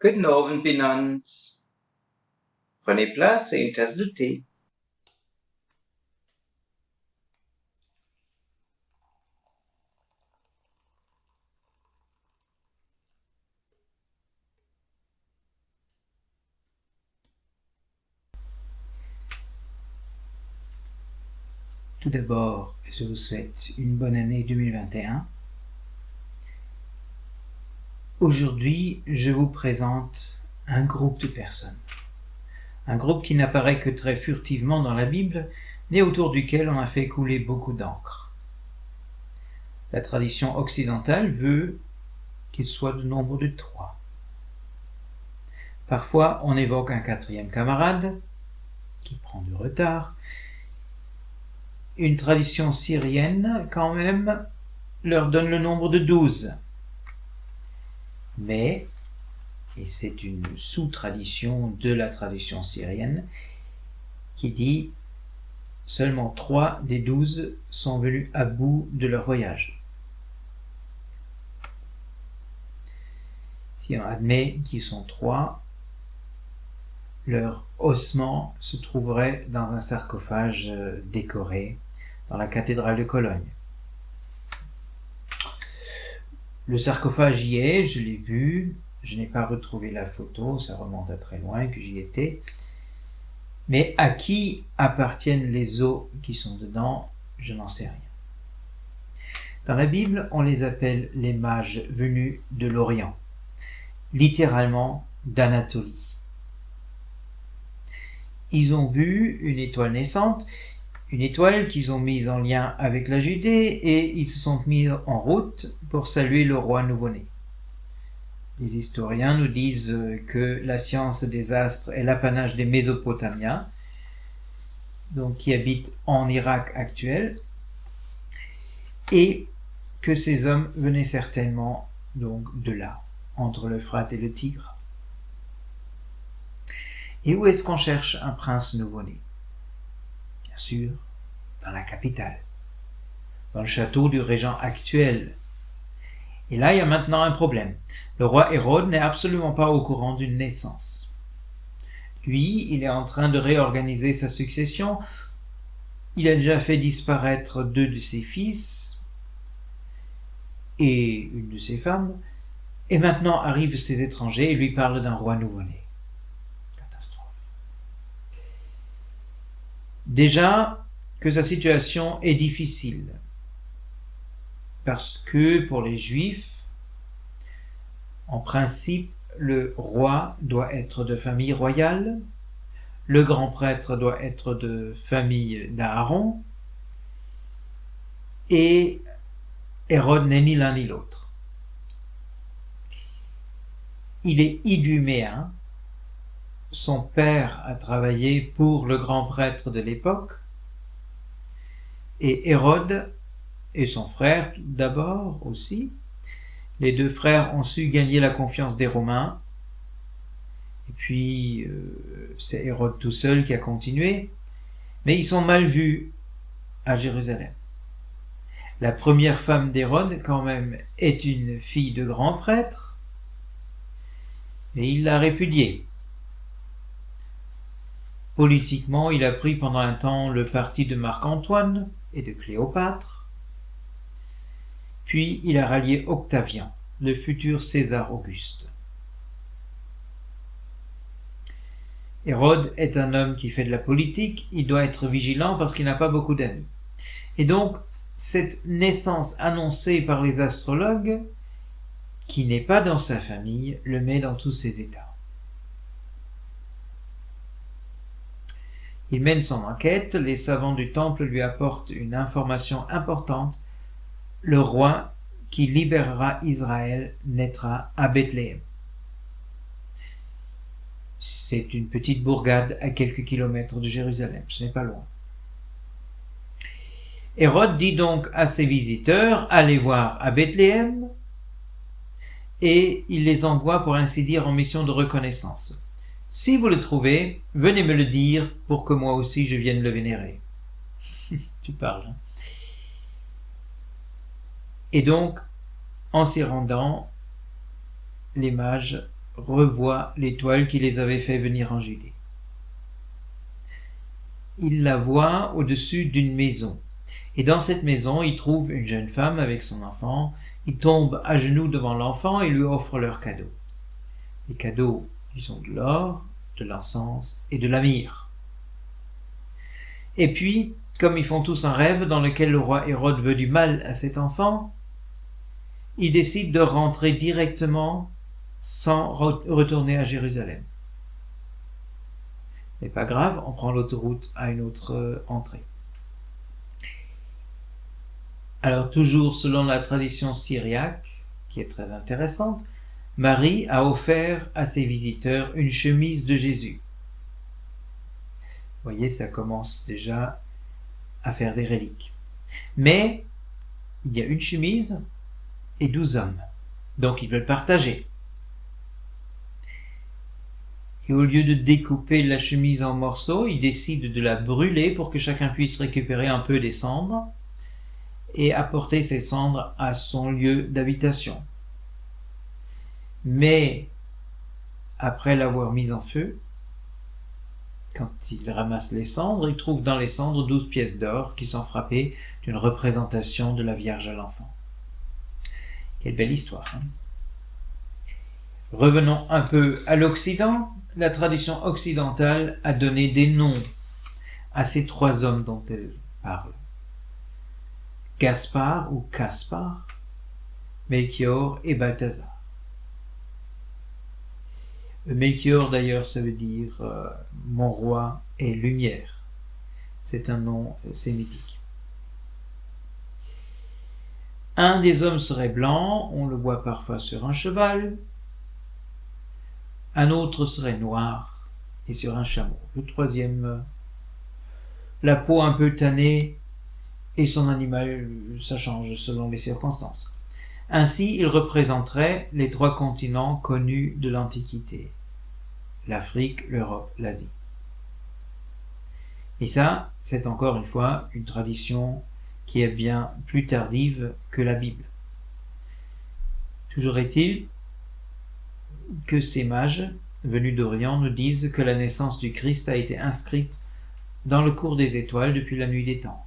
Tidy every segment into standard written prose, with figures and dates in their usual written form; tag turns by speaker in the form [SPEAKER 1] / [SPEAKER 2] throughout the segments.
[SPEAKER 1] Guten Abend benannt. Prenez place et une tasse de thé.
[SPEAKER 2] Tout d'abord, je vous souhaite une bonne année 2021. Aujourd'hui, je vous présente un groupe de personnes. Un groupe qui n'apparaît que très furtivement dans la Bible, mais autour duquel on a fait couler beaucoup d'encre. La tradition occidentale veut qu'il soit de nombre de 3. Parfois, on évoque un 4e camarade, qui prend du retard. Une tradition syrienne, quand même, leur donne le nombre de 12. Mais, et c'est une sous-tradition de la tradition syrienne, qui dit seulement 3 des 12 sont venus à bout de leur voyage. Si on admet qu'ils sont 3, leur ossement se trouverait dans un sarcophage décoré dans la cathédrale de Cologne. Le sarcophage y est, je l'ai vu, je n'ai pas retrouvé la photo, ça remonte à très loin que j'y étais. Mais à qui appartiennent les os qui sont dedans, je n'en sais rien. Dans la Bible, on les appelle les mages venus de l'Orient, littéralement d'Anatolie. Ils ont vu une étoile naissante, une étoile qu'ils ont mise en lien avec la Judée, et ils se sont mis en route pour saluer le roi nouveau-né. Les historiens nous disent que la science des astres est l'apanage des Mésopotamiens, donc qui habitent en Irak actuel, et que ces hommes venaient certainement donc de là, entre l'Euphrate et le Tigre. Et où est-ce qu'on cherche un prince nouveau-né? Bien sûr, dans la capitale, dans le château du régent actuel. Et là, il y a maintenant un problème. Le roi Hérode n'est absolument pas au courant d'une naissance. Lui, il est en train de réorganiser sa succession. Il a déjà fait disparaître 2 de ses fils et une de ses femmes. Et maintenant arrivent ces étrangers et lui parlent d'un roi nouveau-né. Catastrophe. Déjà que sa situation est difficile, parce que pour les Juifs, en principe, le roi doit être de famille royale, le grand prêtre doit être de famille d'Aaron, et Hérode n'est ni l'un ni l'autre. Il est iduméen, son père a travaillé pour le grand prêtre de l'époque, et Hérode et son frère d'abord aussi. Les 2 frères ont su gagner la confiance des Romains, et puis c'est Hérode tout seul qui a continué, mais ils sont mal vus à Jérusalem. La première femme d'Hérode, quand même, est une fille de grand prêtre, et il l'a répudiée. Politiquement, il a pris pendant un temps le parti de Marc-Antoine et de Cléopâtre, puis il a rallié Octavian, le futur César Auguste. Hérode est un homme qui fait de la politique, il doit être vigilant parce qu'il n'a pas beaucoup d'amis. Et donc, cette naissance annoncée par les astrologues, qui n'est pas dans sa famille, le met dans tous ses états. Il mène son enquête, les savants du temple lui apportent une information importante. Le roi qui libérera Israël naîtra à Bethléem. C'est une petite bourgade à quelques kilomètres de Jérusalem, ce n'est pas loin. Hérode dit donc à ses visiteurs, allez voir à Bethléem, et il les envoie pour ainsi dire en mission de reconnaissance. Si vous le trouvez, venez me le dire pour que moi aussi je vienne le vénérer. Tu parles. Hein? Et donc, en s'y rendant, les mages revoient l'étoile qui les avait fait venir en Judée. Ils la voient au-dessus d'une maison. Et dans cette maison, ils trouvent une jeune femme avec son enfant. Ils tombent à genoux devant l'enfant et lui offrent leurs cadeaux. Les cadeaux, ils sont de l'or, de l'encens et de la myrrhe. Et puis, comme ils font tous un rêve dans lequel le roi Hérode veut du mal à cet enfant, ils décident de rentrer directement sans retourner à Jérusalem. C'est pas grave, on prend l'autoroute à une autre entrée. Alors toujours selon la tradition syriaque, qui est très intéressante, Marie a offert à ses visiteurs une chemise de Jésus. Vous voyez, ça commence déjà à faire des reliques. Mais il y a une chemise et 12 hommes. Donc ils veulent partager. Et au lieu de découper la chemise en morceaux, ils décident de la brûler pour que chacun puisse récupérer un peu des cendres et apporter ces cendres à son lieu d'habitation. Mais après l'avoir mise en feu, quand ils ramassent les cendres, ils trouvent dans les cendres 12 pièces d'or qui sont frappées d'une représentation de la Vierge à l'enfant. Quelle belle histoire, hein? Revenons un peu à l'Occident. La tradition occidentale a donné des noms à ces trois hommes dont elle parle. Gaspard ou Caspar, Melchior et Balthazar. Melchior d'ailleurs ça veut dire mon roi est lumière. C'est un nom sémitique. Un des hommes serait blanc, on le voit parfois sur un cheval. Un autre serait noir et sur un chameau. Le troisième, la peau un peu tannée et son animal, ça change selon les circonstances. Ainsi, il représenterait les trois continents connus de l'Antiquité. L'Afrique, l'Europe, l'Asie. Et ça, c'est encore une fois une tradition qui est bien plus tardive que la Bible. Toujours est-il que ces mages venus d'Orient nous disent que la naissance du Christ a été inscrite dans le cours des étoiles depuis la nuit des temps,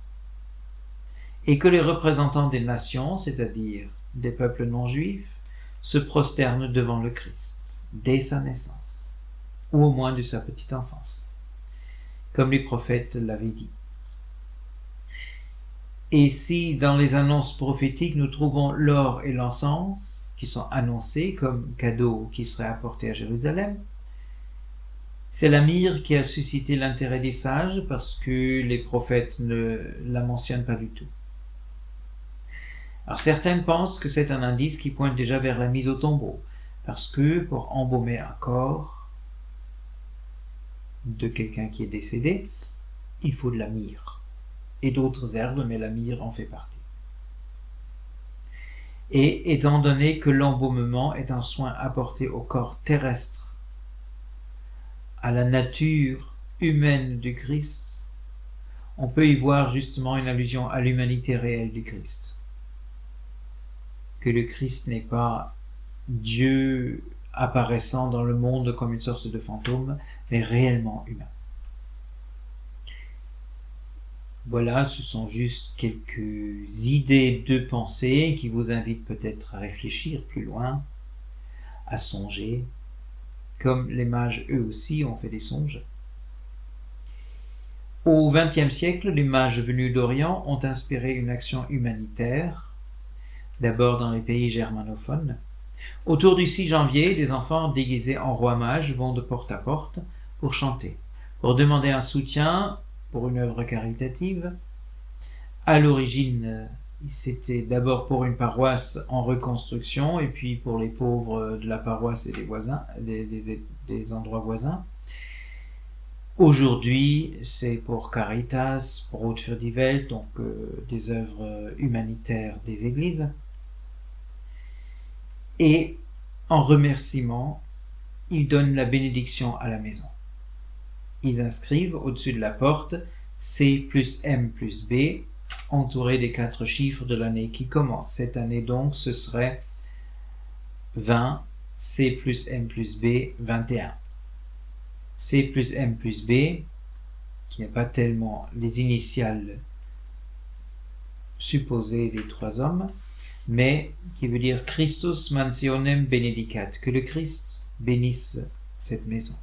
[SPEAKER 2] et que les représentants des nations, c'est-à-dire des peuples non juifs, se prosternent devant le Christ dès sa naissance, ou au moins de sa petite enfance, comme les prophètes l'avaient dit. Et si dans les annonces prophétiques nous trouvons l'or et l'encens qui sont annoncés comme cadeaux qui seraient apportés à Jérusalem, c'est la myrrhe qui a suscité l'intérêt des sages parce que les prophètes ne la mentionnent pas du tout. Alors certaines pensent que c'est un indice qui pointe déjà vers la mise au tombeau, parce que pour embaumer un corps de quelqu'un qui est décédé, il faut de la myrrhe et d'autres herbes, mais la myrrhe en fait partie. Et étant donné que l'embaumement est un soin apporté au corps terrestre, à la nature humaine du Christ, on peut y voir justement une allusion à l'humanité réelle du Christ. Que le Christ n'est pas Dieu apparaissant dans le monde comme une sorte de fantôme, mais réellement humain. Voilà, ce sont juste quelques idées de pensée qui vous invitent peut-être à réfléchir plus loin, à songer, comme les mages eux aussi ont fait des songes. Au XXe siècle, les mages venus d'Orient ont inspiré une action humanitaire, d'abord dans les pays germanophones. Autour du 6 janvier, des enfants déguisés en rois mages vont de porte à porte pour chanter, pour demander un soutien pour une œuvre caritative. À l'origine, c'était d'abord pour une paroisse en reconstruction et puis pour les pauvres de la paroisse et des voisins, des endroits voisins. Aujourd'hui, c'est pour Caritas, pour Brot für die Welt, donc des œuvres humanitaires des églises. Et en remerciement, ils donnent la bénédiction à la maison. Ils inscrivent au-dessus de la porte C plus M plus B, entouré des 4 chiffres de l'année qui commence. Cette année donc, ce serait 20, C plus M plus B, 21. C plus M plus B, qui n'est pas tellement les initiales supposées des trois hommes, mais qui veut dire Christus mansionem benedicat, que le Christ bénisse cette maison.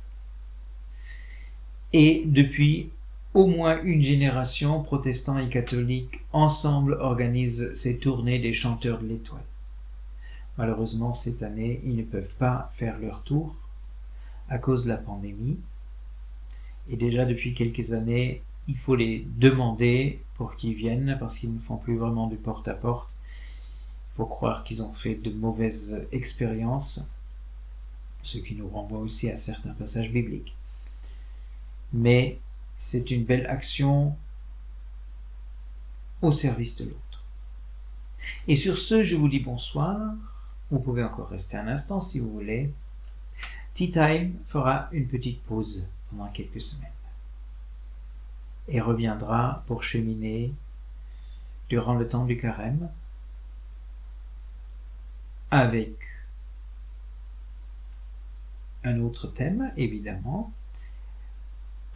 [SPEAKER 2] Et depuis au moins une génération, protestants et catholiques ensemble organisent ces tournées des chanteurs de l'étoile. Malheureusement, cette année, ils ne peuvent pas faire leur tour à cause de la pandémie. Et déjà depuis quelques années, il faut les demander pour qu'ils viennent parce qu'ils ne font plus vraiment du porte-à-porte. Il faut croire qu'ils ont fait de mauvaises expériences, ce qui nous renvoie aussi à certains passages bibliques. Mais c'est une belle action au service de l'autre. Et sur ce, je vous dis bonsoir. Vous pouvez encore rester un instant si vous voulez. Tea Time fera une petite pause pendant quelques semaines et reviendra pour cheminer durant le temps du carême avec un autre thème, évidemment,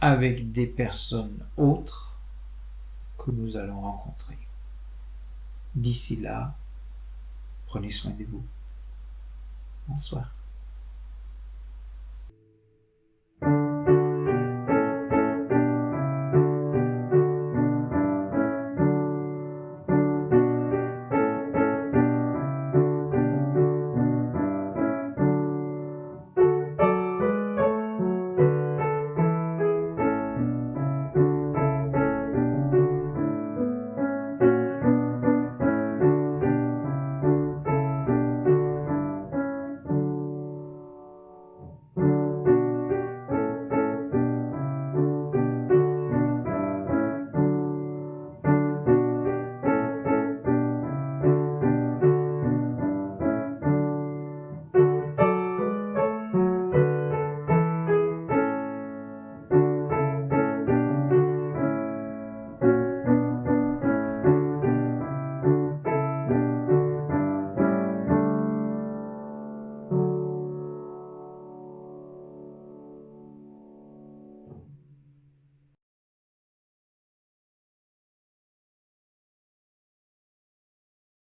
[SPEAKER 2] avec des personnes autres que nous allons rencontrer. D'ici là, prenez soin de vous. Bonsoir.